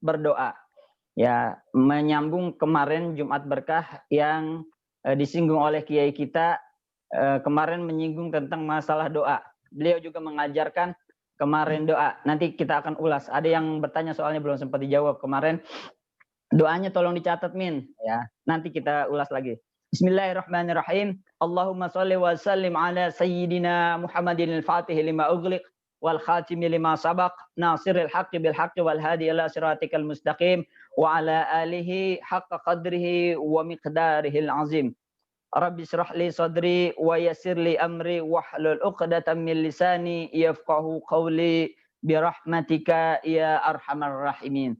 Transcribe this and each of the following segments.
berdoa. Ya, menyambung kemarin Jumat Berkah yang disinggung oleh kiai kita kemarin menyinggung tentang masalah doa. Beliau juga mengajarkan kemarin doa. Nanti kita akan ulas. Ada yang bertanya soalnya belum sempat dijawab kemarin. Doanya tolong dicatat Min ya. Nanti kita ulas lagi. Bismillahirrahmanirrahim. Allahumma shalli wa sallim ala sayyidina Muhammadin al-Fatih lima ughliq wal khatimi lima sabaq nasiril haqqi bil haqqi wal hadi ila siratikal mustaqim wa ala alihi haqqa qadrihi wa miqdarihil azim. Rabbi syrah li sadri wa yassir li amri wahlul 'uqdatam min lisani yafqahu qawli bi rahmatika ya arhamar rahimin.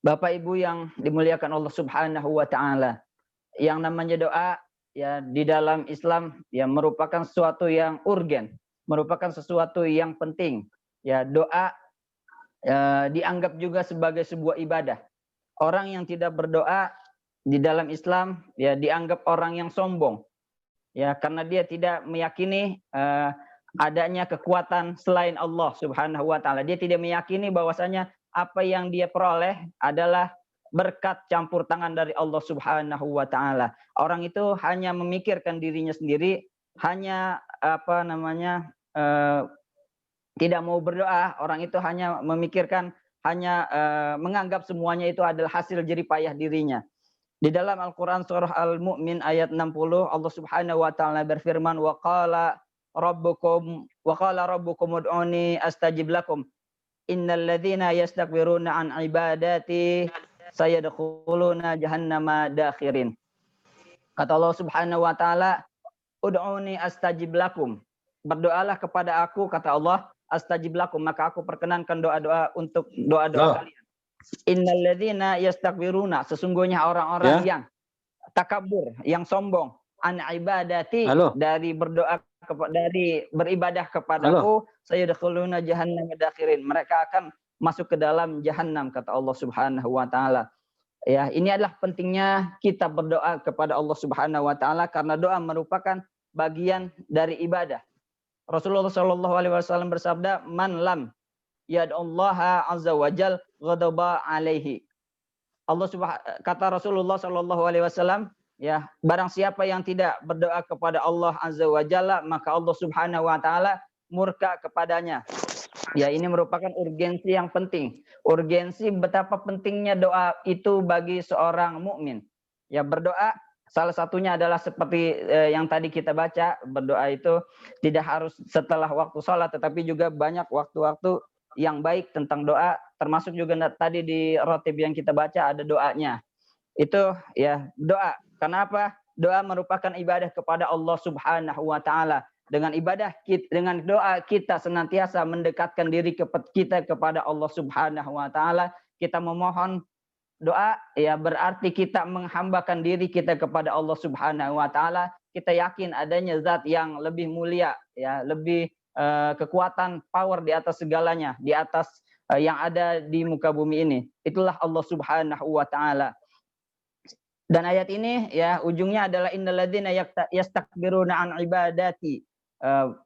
Bapak Ibu yang dimuliakan Allah Subhanahu wa taala. Yang namanya doa ya di dalam Islam ya merupakan sesuatu yang urgen, merupakan sesuatu yang penting. Ya doa dianggap juga sebagai sebuah ibadah. Orang yang tidak berdoa di dalam Islam ya dianggap orang yang sombong. Ya karena dia tidak meyakini adanya kekuatan selain Allah Subhanahu wa taala. Dia tidak meyakini bahwasanya apa yang dia peroleh adalah berkat campur tangan dari Allah Subhanahu wa taala. Orang itu hanya memikirkan dirinya sendiri, hanya tidak mau berdoa. Orang itu hanya memikirkan, hanya menganggap semuanya itu adalah hasil jerih payah dirinya. Di dalam Al-Qur'an surah Al-Mu'min ayat 60 Allah Subhanahu wa taala berfirman wa qala rabbukum ud'uni astajib lakum innal ladzina yastakbiruna an ibadati sayadkhuluna jahannama dakhirin. Kata Allah Subhanahu wa taala, ud'uni astajib lakum. Berdoalah kepada aku kata Allah, astajib lakum, maka aku perkenankan doa-doa untuk doa-doa kalian. Innal ladzina yastakbiruna, sesungguhnya orang-orang yang takabur, yang sombong, an ibadati, dari berdoa dari beribadah kepadaku, sayadkhuluna jahannama dakhirin. Mereka akan masuk ke dalam jahanam kata Allah Subhanahu wa taala. Ya, ini adalah pentingnya kita berdoa kepada Allah Subhanahu wa taala karena doa merupakan bagian dari ibadah. Rasulullah Shallallahu alaihi wasallam bersabda, "Man lam yad'ullaha azza wajal ghadaba alaihi." Kata Rasulullah Shallallahu alaihi wasallam, ya, barang siapa yang tidak berdoa kepada Allah azza wajalla, maka Allah Subhanahu wa taala murka kepadanya. Ya, ini merupakan urgensi yang penting. Urgensi betapa pentingnya doa itu bagi seorang mukmin. Ya, berdoa salah satunya adalah seperti yang tadi kita baca, berdoa itu tidak harus setelah waktu sholat, tetapi juga banyak waktu-waktu yang baik tentang doa, termasuk juga tadi di rotib yang kita baca ada doanya. Itu ya doa. Kenapa? Doa merupakan ibadah kepada Allah Subhanahu wa taala. Dengan dengan doa kita senantiasa mendekatkan diri kita kepada Allah Subhanahu wa taala. Kita memohon doa ya berarti kita menghambakan diri kita kepada Allah Subhanahu wa taala. Kita yakin adanya zat yang lebih mulia ya, lebih kekuatan power di atas segalanya, di atas yang ada di muka bumi ini. Itulah Allah Subhanahu wa taala. Dan ayat ini ya ujungnya adalah innalladzina yastakbiruna an ibadati.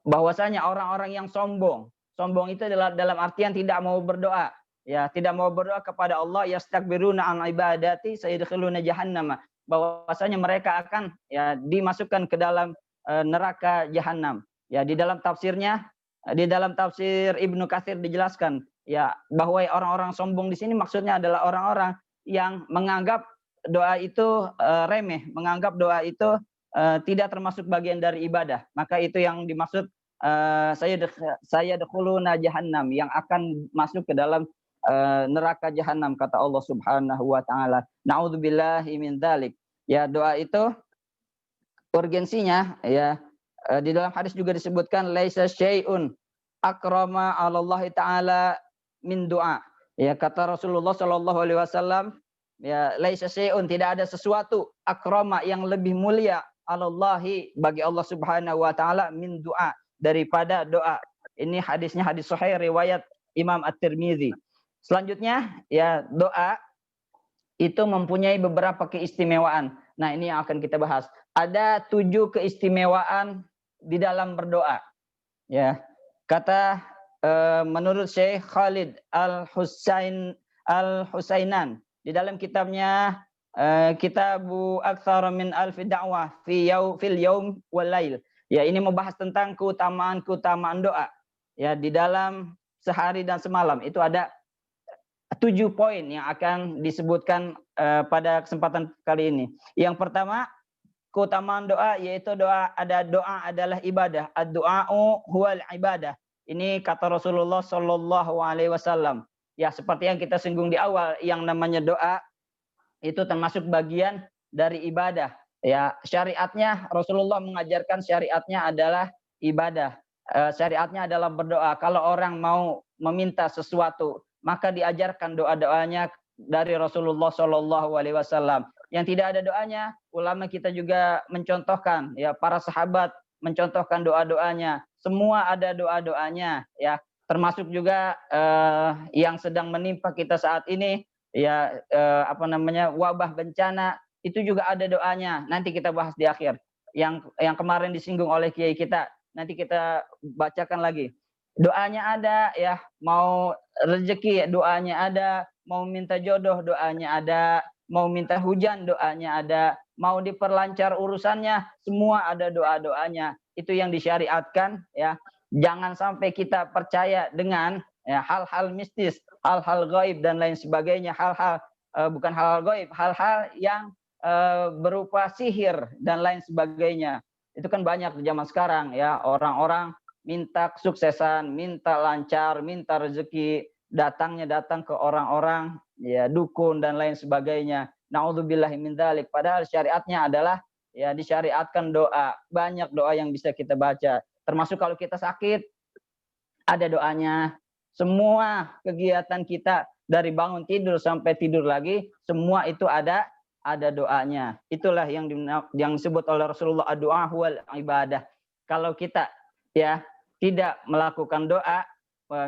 Bahwasanya orang-orang yang sombong. Sombong itu adalah dalam artian tidak mau berdoa. Ya, tidak mau berdoa kepada Allah, yastakbiruna an ibadati sayadkhuluna jahannam. Bahwasanya mereka akan ya dimasukkan ke dalam neraka jahanam. Ya, di dalam tafsirnya, di dalam tafsir Ibnu Katsir dijelaskan ya bahwa orang-orang sombong di sini maksudnya adalah orang-orang yang menganggap doa itu remeh, menganggap doa itu tidak termasuk bagian dari ibadah. Maka itu yang dimaksud saya dakhuluna jahannam, yang akan masuk ke dalam neraka jahanam kata Allah Subhanahu wa taala. Nauzubillahi min dzalik. Ya, doa itu urgensinya ya di dalam hadis juga disebutkan laisa syai'un akrama 'alallahi taala min doa. Ya, kata Rasulullah Shallallahu alaihi wasallam, ya laisa syai'un, tidak ada sesuatu akrama yang lebih mulia 'alallahi bagi Allah Subhanahu wa taala min doa, daripada doa. Ini hadisnya hadis sahih riwayat Imam At-Tirmizi. Selanjutnya ya doa itu mempunyai beberapa keistimewaan. Nah, ini yang akan kita bahas. Ada 7 keistimewaan di dalam berdoa. Ya. Kata menurut Syekh Khalid Al-Husainan di dalam kitabnya Kitabu Aktsar min Alfi Da'wah fil Yaum wal Lail. Ya, ini membahas tentang keutamaan doa. Ya, di dalam sehari dan semalam itu ada 7 poin yang akan disebutkan pada kesempatan kali ini. Yang pertama, keutamaan doa yaitu doa adalah ibadah. Ad-du'a'u huwal ibadah. Ini kata Rasulullah Shallallahu Alaihi Wasallam. Ya, seperti yang kita singgung di awal, yang namanya doa itu termasuk bagian dari ibadah. Ya, syariatnya Rasulullah mengajarkan syariatnya adalah ibadah. Syariatnya adalah berdoa. Kalau orang mau meminta sesuatu, maka diajarkan doa-doanya dari Rasulullah Shallallahu Alaihi Wasallam. Yang tidak ada doanya, ulama kita juga mencontohkan, ya, para sahabat mencontohkan doa-doanya. Semua ada doa-doanya, ya. Termasuk juga yang sedang menimpa kita saat ini, ya, wabah bencana, itu juga ada doanya. Nanti kita bahas di akhir. Yang kemarin disinggung oleh kiai kita, nanti kita bacakan lagi. Doanya ada, ya, mau rezeki doanya ada, mau minta jodoh doanya ada, mau minta hujan doanya ada, mau diperlancar urusannya, semua ada doa-doanya. Itu yang disyariatkan, ya. Jangan sampai kita percaya dengan, ya, hal-hal mistis, hal-hal gaib dan lain sebagainya, bukan hal-hal gaib, hal-hal yang berupa sihir dan lain sebagainya. Itu kan banyak di zaman sekarang, ya, orang-orang minta kesuksesan, minta lancar, minta rezeki, datang ke orang-orang, ya, dukun dan lain sebagainya. Nauzubillahi min dzalik. Padahal syariatnya adalah, ya, disyariatkan doa. Banyak doa yang bisa kita baca. Termasuk kalau kita sakit, ada doanya. Semua kegiatan kita dari bangun tidur sampai tidur lagi, semua itu ada doanya. Itulah yang disebut oleh Rasulullah, doa huwal ibadah. Kalau kita, ya, tidak melakukan doa,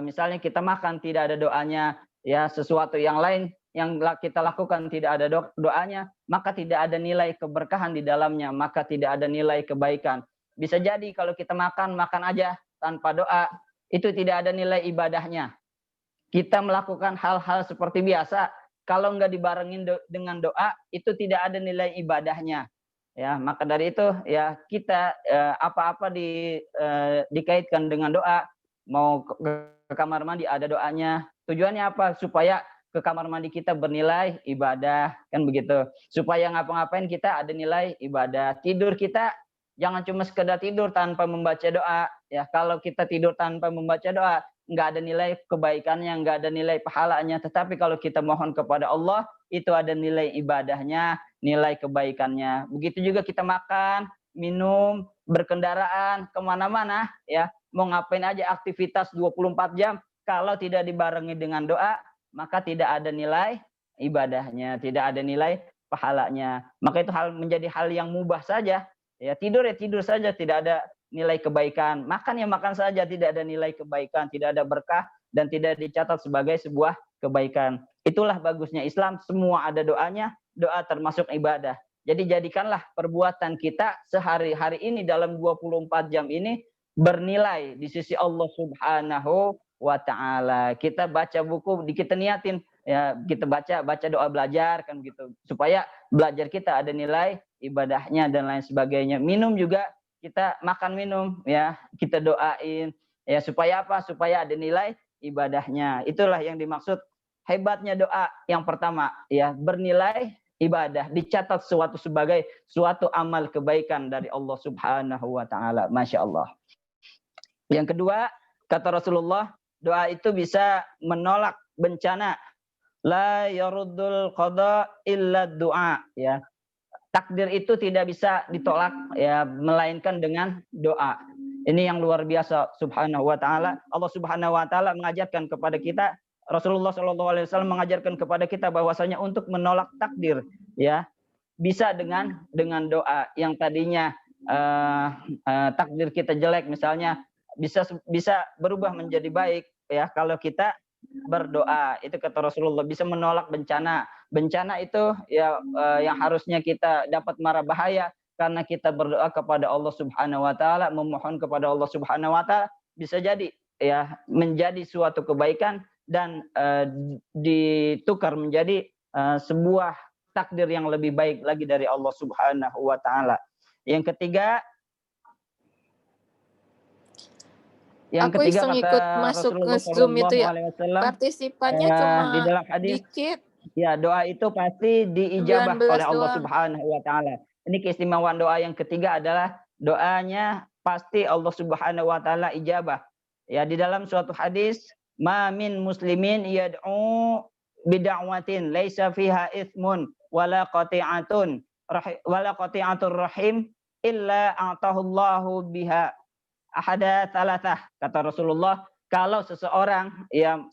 misalnya kita makan tidak ada doanya, ya, sesuatu yang lain yang kita lakukan tidak ada doanya, maka tidak ada nilai keberkahan di dalamnya, maka tidak ada nilai kebaikan. Bisa jadi kalau kita makan aja tanpa doa, itu tidak ada nilai ibadahnya. Kita melakukan hal-hal seperti biasa, kalau nggak dibarengin dengan doa, itu tidak ada nilai ibadahnya. Ya, maka dari itu, ya, kita apa-apa dikaitkan dengan doa. Mau ke kamar mandi ada doanya. Tujuannya apa? Supaya ke kamar mandi kita bernilai ibadah, kan begitu. Supaya ngapa-ngapain kita ada nilai ibadah. Tidur kita jangan cuma sekedar tidur tanpa membaca doa. Ya, kalau kita tidur tanpa membaca doa, nggak ada nilai kebaikannya, nggak ada nilai pahalanya. Tetapi kalau kita mohon kepada Allah, itu ada nilai ibadahnya, nilai kebaikannya. Begitu juga kita makan, minum, berkendaraan, kemana-mana, ya, mau ngapain aja aktivitas 24 jam, kalau tidak dibarengi dengan doa, maka tidak ada nilai ibadahnya, tidak ada nilai pahalanya. Maka itu menjadi hal yang mubah saja. Ya, tidur saja, tidak ada nilai kebaikan. Makan makan saja, tidak ada nilai kebaikan, tidak ada berkah, dan tidak dicatat sebagai sebuah kebaikan. Itulah bagusnya Islam, semua ada doanya, doa termasuk ibadah. Jadi jadikanlah perbuatan kita sehari-hari ini dalam 24 jam ini bernilai di sisi Allah Subhanahu wa ta'ala. Kita baca buku, kita niatin, ya, kita baca doa belajar, kan gitu, supaya belajar kita ada nilai ibadahnya dan lain sebagainya. Minum juga, kita makan minum, ya, kita doain, ya, supaya apa? Supaya ada nilai ibadahnya. Itulah yang dimaksud hebatnya doa. Yang pertama, ya, bernilai ibadah, dicatat sebagai suatu amal kebaikan dari Allah Subhanahu wa ta'ala. Masya Allah. Yang kedua, kata Rasulullah, doa itu bisa menolak bencana. La yaruddul qada illa du'a, ya. Takdir itu tidak bisa ditolak, ya, melainkan dengan doa. Ini yang luar biasa, subhanahu wa ta'ala. Allah subhanahu wa ta'ala mengajarkan kepada kita, Rasulullah SAW mengajarkan kepada kita bahwasanya untuk menolak takdir, ya, bisa dengan doa. Yang tadinya takdir kita jelek misalnya, bisa berubah menjadi baik, ya, kalau kita berdoa. Itu kata Rasulullah, bisa menolak bencana. Bencana itu, ya, yang harusnya kita dapat mara bahaya karena kita berdoa kepada Allah Subhanahu wa ta'ala, memohon kepada Allah Subhanahu wa ta'ala, bisa jadi ya menjadi suatu kebaikan dan ditukar menjadi sebuah takdir yang lebih baik lagi dari Allah Subhanahu wa taala. Yang ketiga Aku iseng kata ikut masuk ke Rasulullah Zoom itu Shallallahu ya. Alaihi Wasallam Partisipannya di cuma dalam hadis, dikit, ya doa itu pasti diijabah 19 oleh Allah doang. Subhanahu wa taala. Ini keistimewaan doa yang ketiga adalah doanya pasti Allah Subhanahu wa taala ijabah. Ya, di dalam suatu hadis, ma min muslimin yad'u bid'awatin laisa fiha itsmun wala qati'atun wala qati'atur rahim illa a'tahullahu biha ahada thalathah. Kata Rasulullah, kalau seseorang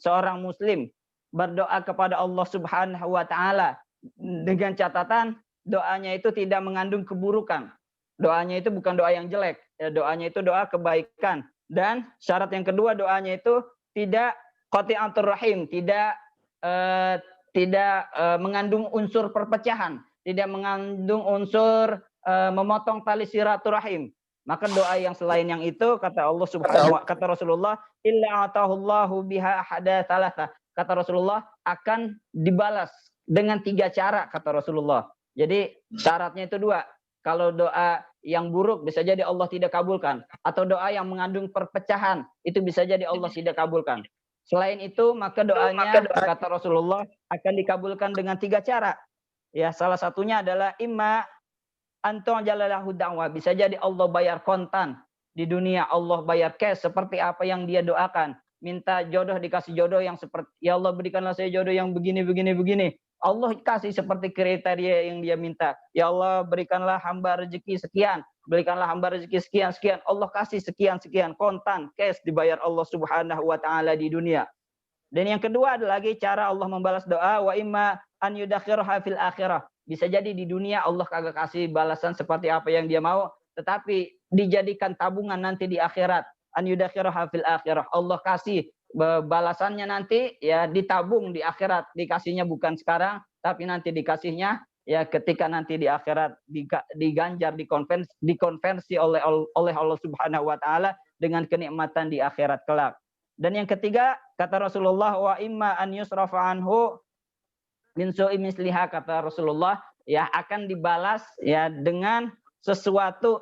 seorang muslim berdoa kepada Allah Subhanahu wa taala dengan catatan doanya itu tidak mengandung keburukan. Doanya itu bukan doa yang jelek, doanya itu doa kebaikan. Dan syarat yang kedua doanya itu tidak qati'atur rahim, tidak mengandung unsur perpecahan, tidak mengandung unsur memotong tali silaturahim. Maka doa yang selain yang itu kata Allah Subhanahu wa kata Rasulullah illa atahullahu biha ahada thalatha. Kata Rasulullah akan dibalas dengan 3 cara kata Rasulullah. Jadi syaratnya itu 2. Kalau doa yang buruk bisa jadi Allah tidak kabulkan, atau doa yang mengandung perpecahan itu bisa jadi Allah tidak kabulkan. Selain itu maka doanya kata Rasulullah akan dikabulkan dengan 3 cara. Ya, salah satunya adalah imma antum jalalahu da'wah, bisa jadi Allah bayar kontan di dunia, Allah bayar cash seperti apa yang dia doakan. Minta jodoh dikasih jodoh yang seperti ya Allah berikanlah saya jodoh yang begini begini begini. Allah kasih seperti kriteria yang dia minta. Ya Allah berikanlah hamba rezeki sekian, berikanlah hamba rezeki sekian sekian. Allah kasih sekian sekian kontan cash dibayar Allah Subhanahu wa taala di dunia. Dan yang kedua ada lagi cara Allah membalas doa, wa imma an yudakhirha fil akhirah. Bisa jadi di dunia Allah kagak kasih balasan seperti apa yang dia mau, tetapi dijadikan tabungan nanti di akhirat. An yudakhirha fil akhirah. Allah kasih balasannya nanti ya ditabung di akhirat. Dikasihnya bukan sekarang, tapi nanti dikasihnya ya ketika nanti di akhirat diganjar, dikonversi oleh Allah Subhanahu wa taala dengan kenikmatan di akhirat kelak. Dan yang ketiga kata Rasulullah wa imma an yusrafa anhu min su'i misliha, kata Rasulullah ya akan dibalas ya dengan sesuatu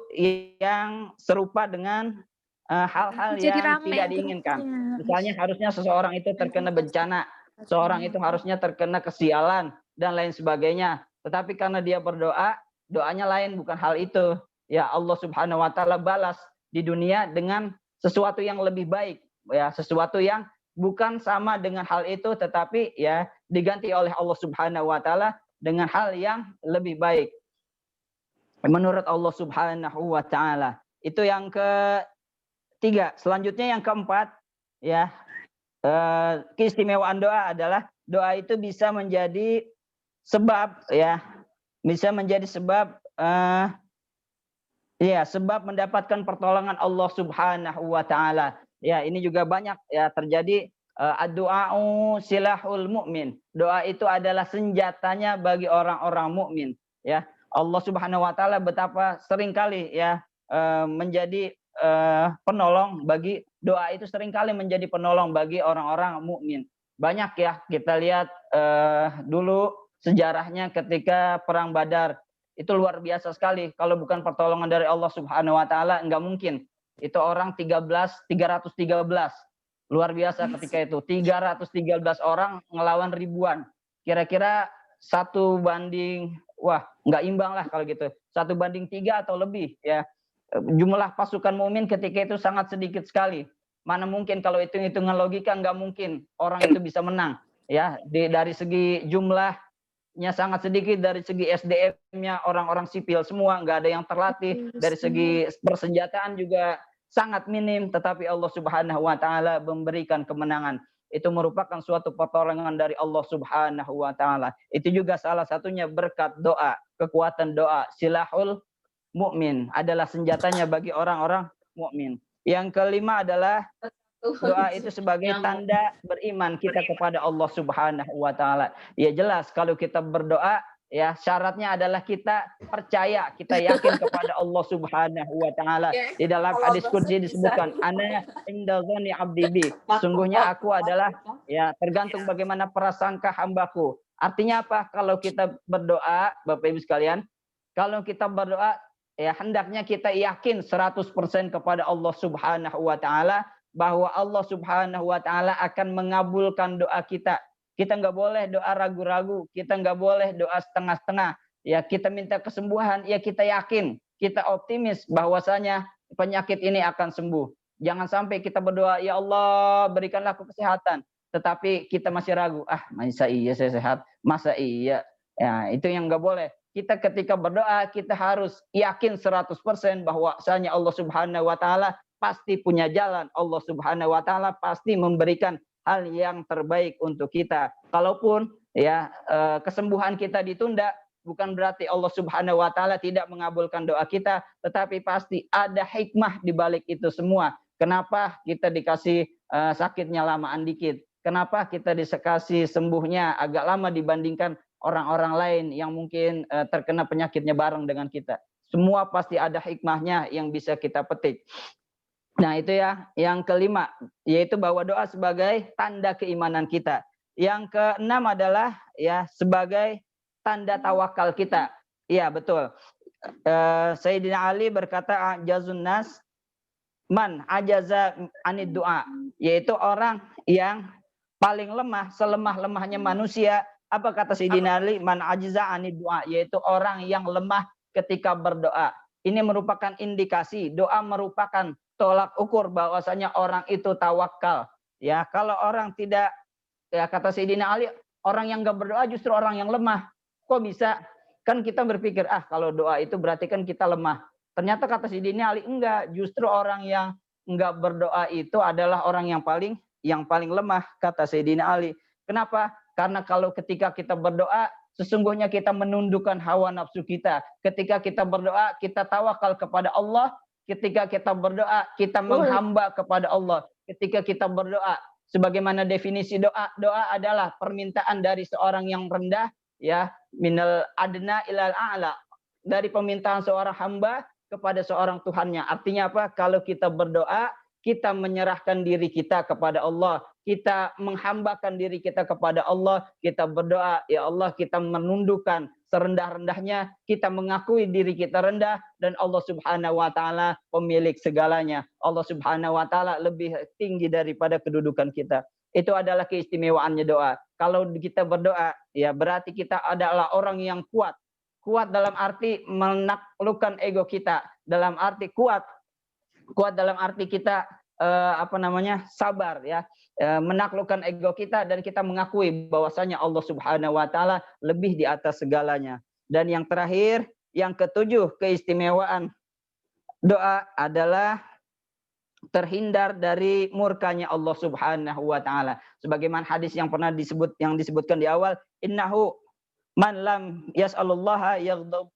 yang serupa dengan hal-hal yang tidak diinginkan. Misalnya harusnya seseorang itu terkena bencana, seorang itu harusnya terkena kesialan dan lain sebagainya. Tetapi karena dia berdoa, doanya lain bukan hal itu. Ya Allah Subhanahu wa taala balas di dunia dengan sesuatu yang lebih baik. Ya, sesuatu yang bukan sama dengan hal itu tetapi ya diganti oleh Allah Subhanahu wa taala dengan hal yang lebih baik menurut Allah Subhanahu wa taala. Itu yang ketiga. Selanjutnya yang keempat ya keistimewaan doa adalah doa itu bisa menjadi sebab ya bisa menjadi sebab sebab mendapatkan pertolongan Allah Subhanahu wa taala. Ya, ini juga banyak ya terjadi ad-du'a'u silahul mu'min. Doa itu adalah senjatanya bagi orang-orang mukmin, ya. Allah Subhanahu wa taala betapa seringkali ya menjadi penolong bagi doa itu seringkali menjadi penolong bagi orang-orang mukmin. Banyak ya kita lihat dulu sejarahnya ketika perang Badar itu luar biasa sekali. Kalau bukan pertolongan dari Allah Subhanahu wa taala enggak mungkin. Itu orang 313. Luar biasa ketika itu. 313 orang ngelawan ribuan. Kira-kira 1 banding, wah nggak imbang lah kalau gitu. 1 banding 3 atau lebih ya. Jumlah pasukan mukmin ketika itu sangat sedikit sekali. Mana mungkin kalau hitung-hitungan logika nggak mungkin orang itu bisa menang. Ya, dari segi jumlahnya sangat sedikit, dari segi SDM-nya orang-orang sipil semua nggak ada yang terlatih, dari segi persenjataan juga sangat minim, tetapi Allah Subhanahu wa taala memberikan kemenangan. Itu merupakan suatu pertolongan dari Allah Subhanahu wa taala. Itu juga salah satunya berkat doa, kekuatan doa. Silahul mukmin adalah senjatanya bagi orang-orang mukmin. Yang kelima adalah doa itu sebagai tanda beriman kita kepada Allah Subhanahu wa taala. Ya jelas kalau kita berdoa ya syaratnya adalah kita percaya, kita yakin kepada Allah Subhanahu wa taala. Ya, Di dalam kalau hadis bahasa qudsi bisa. disebutkan, ana inda dzanni 'abdi bi. Sesungguhnya aku adalah, ya tergantung bagaimana prasangka hambaku. Artinya apa? Kalau kita berdoa, Bapak Ibu sekalian, kalau kita berdoa, ya hendaknya kita yakin 100% kepada Allah Subhanahu wa taala, bahwa Allah Subhanahu wa taala akan mengabulkan doa kita. Kita nggak boleh doa ragu-ragu, kita nggak boleh doa setengah-setengah. Ya kita minta kesembuhan, ya kita yakin, kita optimis bahwasanya penyakit ini akan sembuh. Jangan sampai kita berdoa, ya Allah berikanlah aku kesehatan, tetapi kita masih ragu, masa iya saya sehat, masa iya. Ya itu yang nggak boleh. Kita ketika berdoa, kita harus yakin 100% bahwasanya Allah Subhanahu wa taala pasti punya jalan. Allah Subhanahu wa taala pasti memberikan hal yang terbaik untuk kita. Kalaupun ya kesembuhan kita ditunda, bukan berarti Allah Subhanahu wa taala tidak mengabulkan doa kita, tetapi pasti ada hikmah di balik itu semua. Kenapa kita dikasih sakitnya lamaan dikit? Kenapa kita dikasih sembuhnya agak lama dibandingkan orang-orang lain yang mungkin terkena penyakitnya bareng dengan kita? Semua pasti ada hikmahnya yang bisa kita petik. Nah itu ya, yang kelima, yaitu bahwa doa sebagai tanda keimanan kita. Yang keenam adalah ya sebagai tanda tawakal kita. Iya betul. Sayyidina Ali berkata, ajazun nas man ajaza anid doa, yaitu orang yang paling lemah, selemah-lemahnya manusia. Apa kata Sayyidina Ali? Man ajaza anid doa, yaitu orang yang lemah ketika berdoa. Ini merupakan indikasi, doa merupakan tolak ukur bahwasanya orang itu tawakal. Ya, kalau orang tidak, ya kata Sayyidina Ali, orang yang enggak berdoa justru orang yang lemah. Kok bisa? Kan kita berpikir, kalau doa itu berarti kan kita lemah. Ternyata kata Sayyidina Ali, enggak, justru orang yang enggak berdoa itu adalah orang yang paling lemah, kata Sayyidina Ali. Kenapa? Karena kalau ketika kita berdoa, sesungguhnya kita menundukkan hawa nafsu kita. Ketika kita berdoa, kita tawakal kepada Allah. Ketika kita berdoa, kita menghamba kepada Allah. Ketika kita berdoa, sebagaimana definisi doa, doa adalah permintaan dari seorang yang rendah, ya, minal adna ilal a'la, dari permintaan seorang hamba kepada seorang Tuhannya. Artinya apa? Kalau kita berdoa, kita menyerahkan diri kita kepada Allah, kita menghambakan diri kita kepada Allah, kita berdoa, ya Allah kita menundukkan serendah-rendahnya, kita mengakui diri kita rendah, dan Allah Subhanahu wa taala pemilik segalanya. Allah Subhanahu wa taala lebih tinggi daripada kedudukan kita. Itu adalah keistimewaannya doa. Kalau kita berdoa, ya berarti kita adalah orang yang kuat. Kuat dalam arti menaklukkan ego kita, dalam arti kuat dalam arti kita sabar, ya, menaklukkan ego kita, dan kita mengakui bahwasanya Allah Subhanahu wa taala lebih di atas segalanya. Dan yang terakhir, yang ketujuh, keistimewaan doa adalah terhindar dari murkanya Allah Subhanahu wa taala. Sebagaimana hadis yang pernah disebutkan di awal, innahu man lam yas'alullaha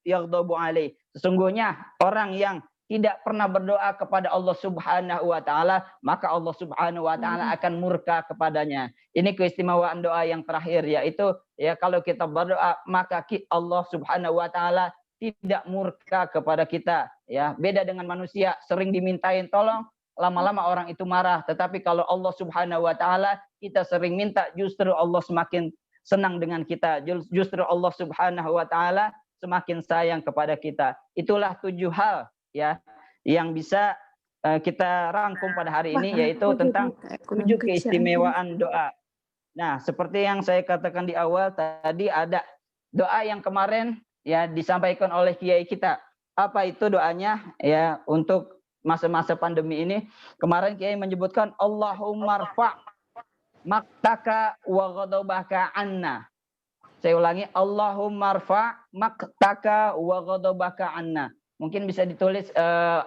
yaghdabu alaih. Sesungguhnya orang yang tidak pernah berdoa kepada Allah Subhanahu wa taala, maka Allah Subhanahu wa taala akan murka kepadanya. Ini keistimewaan doa yang terakhir, yaitu ya kalau kita berdoa maka Allah Subhanahu wa taala tidak murka kepada kita, ya. Beda dengan manusia, sering dimintain tolong, lama-lama orang itu marah. Tetapi kalau Allah Subhanahu wa taala kita sering minta, justru Allah semakin senang dengan kita. Justru Allah Subhanahu wa taala semakin sayang kepada kita. Itulah 7 hal, ya, yang bisa kita rangkum pada hari ini, yaitu tentang 7 keistimewaan doa. Nah, seperti yang saya katakan di awal tadi, ada doa yang kemarin ya disampaikan oleh kiai kita. Apa itu doanya? Ya, untuk masa-masa pandemi ini, kemarin kiai menyebutkan Allahumma rfa' maktaka wa ghadabaka anna. Saya ulangi, Allahumma rfa' maktaka wa ghadabaka anna. Mungkin bisa ditulis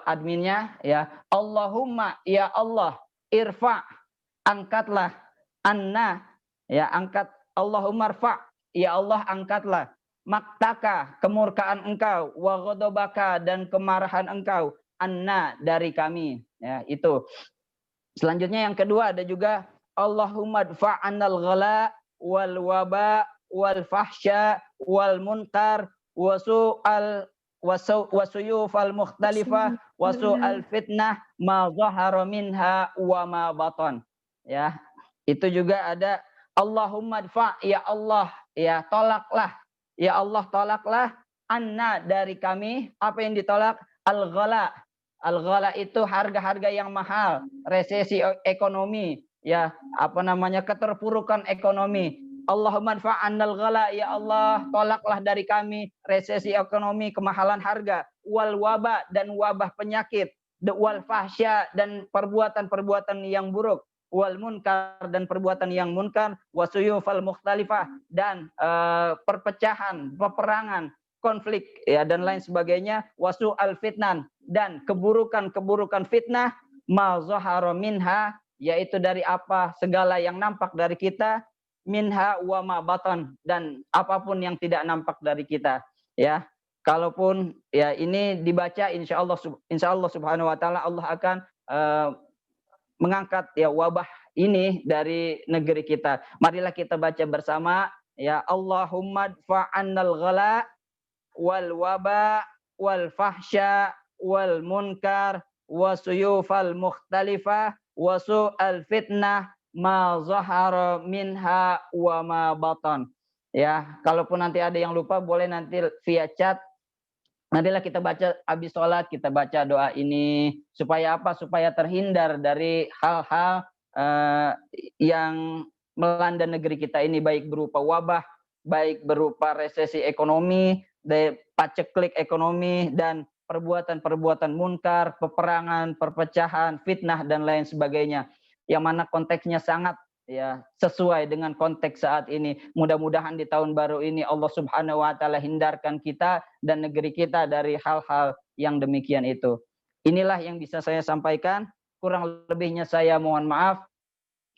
adminnya, ya. Allahumma, ya Allah, irfa', angkatlah, anna, ya, angkat. Allahumma rfa', ya Allah, angkatlah, maktaka, kemurkaan engkau, wa ghadabaka, dan kemarahan engkau, anna, dari kami, ya. Itu. Selanjutnya yang kedua ada juga Allahumma dfa'annal ghala wal waba wal fahsya wal munkar wasuyufal mukhtalifah wasu'al fitnah ma zahara minha wa ma batan. Ya, itu juga ada Allahumma dfa, ya Allah, ya tolaklah, ya Allah tolaklah anna dari kami. Apa yang ditolak? Al-ghala. Al-ghala itu harga-harga yang mahal, resesi ekonomi, ya apa namanya, keterpurukan ekonomi. Allahumma dfa'annal ghala, ya Allah tolaklah dari kami resesi ekonomi, kemahalan harga, wal waba dan wabah penyakit, wal fahsya dan perbuatan-perbuatan yang buruk, wal munkar dan perbuatan yang munkar, wasuyufal mukhtalifah dan perpecahan, peperangan, konflik ya dan lain sebagainya, wasu al fitnan dan keburukan-keburukan fitnah, ma zahara minha yaitu dari apa segala yang nampak dari kita, minha wa ma batan dan apapun yang tidak nampak dari kita ya. Kalaupun ya ini dibaca insyaallah subhanahu wa taala Allah akan mengangkat ya wabah ini dari negeri kita. Marilah kita baca bersama ya, Allahumma dfa'annal ghala wal waba wal fahsya wal munkar wasuyufal mukhtalifah wasu'al fitnah ma zahara minha wa ma batan. Ya, kalaupun nanti ada yang lupa boleh nanti via chat. Nantilah kita baca habis sholat, kita baca doa ini supaya apa? Supaya terhindar dari hal-hal yang melanda negeri kita ini, baik berupa wabah, baik berupa resesi ekonomi, paceklik ekonomi, dan perbuatan-perbuatan munkar, peperangan, perpecahan, fitnah dan lain sebagainya. Yang mana konteksnya sangat ya sesuai dengan konteks saat ini. Mudah-mudahan di tahun baru ini Allah Subhanahu wa taala hindarkan kita dan negeri kita dari hal-hal yang demikian itu. Inilah yang bisa saya sampaikan. Kurang lebihnya saya mohon maaf.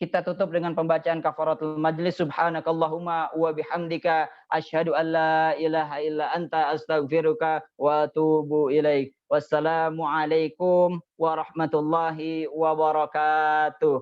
Kita tutup dengan pembacaan kafaratul majlis. Subhanakallahumma wa bihamdika asyhadu an la ilaha illa anta astaghfiruka wa atubu ilaik. Wassalamualaikum warahmatullahi wabarakatuh.